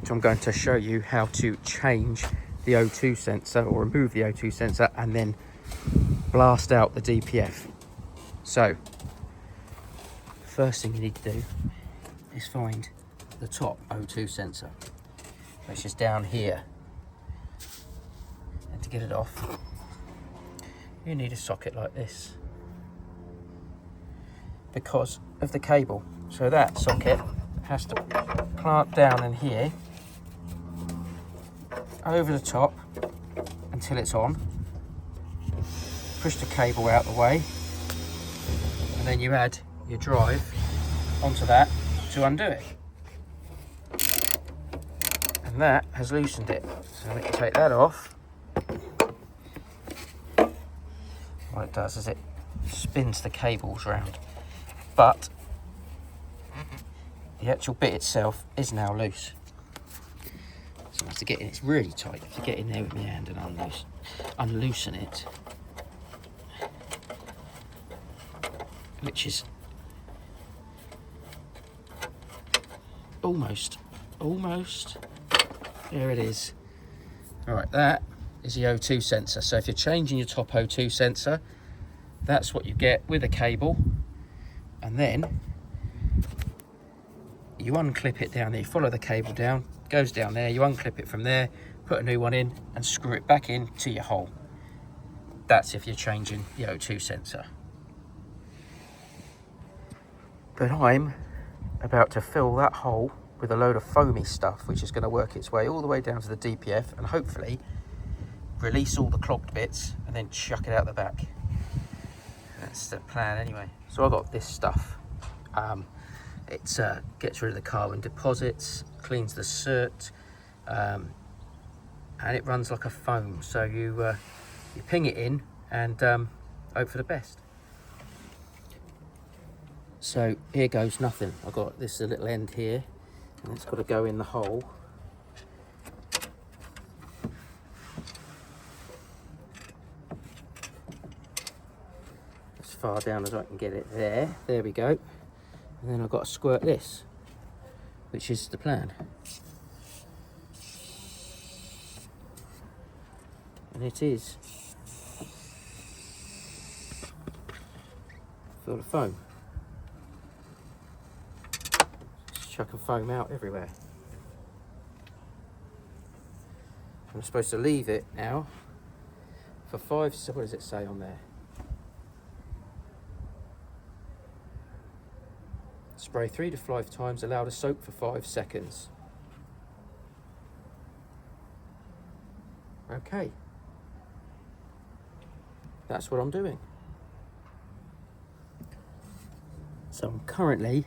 So I'm going to show you how to change the O2 sensor, or remove the O2 sensor, and then blast out the DPF. So first thing you need to do is find the top O2 sensor, which is down here. And to get it off, you need a socket like this because of the cable. So that socket has to clamp down in here over the top until it's on. Push the cable out the way, and then you add your drive onto that to undo it. And that has loosened it. So we can take that off. What it does is it spins the cables round, but the actual bit itself is now loose. So I have to get in. It's really tight. I have to get in there with my hand and unloosen it, which is almost. There it is. All right, that is the O2 sensor. So if you're changing your top O2 sensor, that's what you get with a cable. And then you unclip it down there. You follow the cable down, goes down there, you unclip it from there, put a new one in and screw it back in to your hole. That's if you're changing the O2 sensor. But I'm about to fill that hole with a load of foamy stuff, which is going to work its way all the way down to the DPF and hopefully release all the clogged bits and then chuck it out the back. That's the plan anyway. So I got this stuff. It gets rid of the carbon deposits, cleans the soot, and it runs like a foam. So you ping it in and hope for the best. So here goes nothing. I've got this little end here, and it's got to go in the hole. As far down as I can get it there. There we go. And then I've got to squirt this, which is the plan. And it is. Feel the foam. Just chucking foam out everywhere. I'm supposed to leave it now for 5, so what does it say on there? Spray 3 to 5 times, allow to soak for 5 seconds. Okay. That's what I'm doing. So I'm currently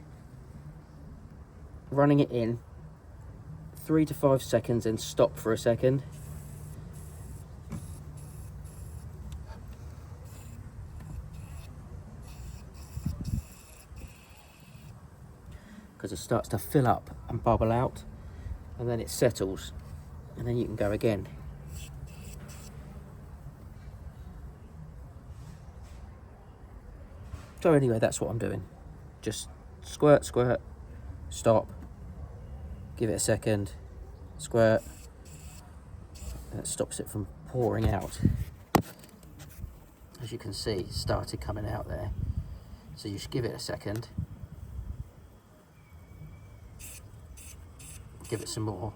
running it in 3 to 5 seconds and stop for a second. Because it starts to fill up and bubble out, and then it settles, and then you can go again. So anyway, that's what I'm doing. Just squirt, squirt, stop, give it a second, squirt, and it stops it from pouring out. As you can see, it started coming out there. So you should give it a second. Give it some more,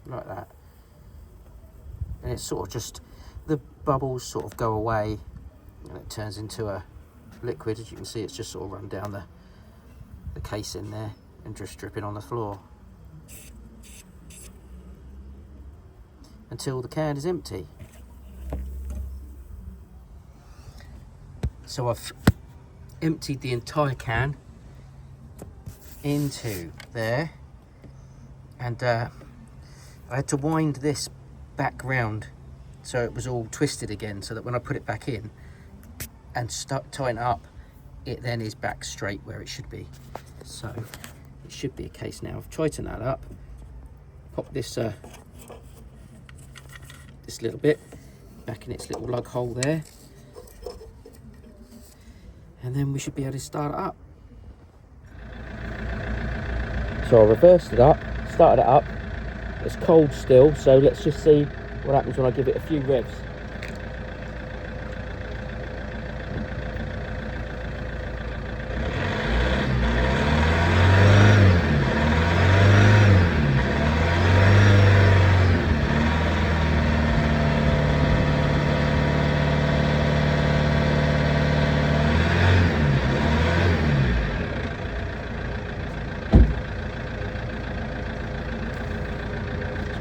like that. And it's sort of just, the bubbles sort of go away and it turns into a liquid. As you can see, it's just sort of run down the case in there and just dripping on the floor until the can is empty. So I've emptied the entire can into there, and I had to wind this back round so it was all twisted again, so that when I put it back in and tighten it up, it then is back straight where it should be. So it should be a case now of tighten that up, pop this this little bit back in its little lug hole there, and then we should be able to start it up. So I reversed it up, started it up, It's cold still, so let's just see what happens when I give it a few revs.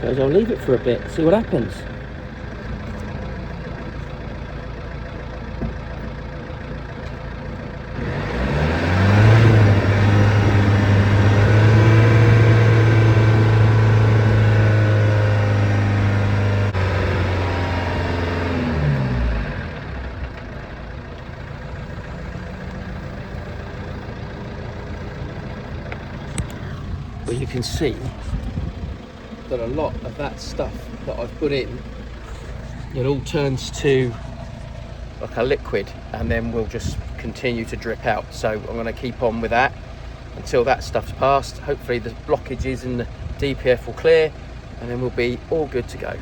Suppose I'll leave it for a bit, see what happens. Well, you can see that a lot of that stuff that I've put in, it all turns to like a liquid and then will just continue to drip out. So I'm going to keep on with that until that stuff's passed. Hopefully the blockages and the DPF will clear and then we'll be all good to go.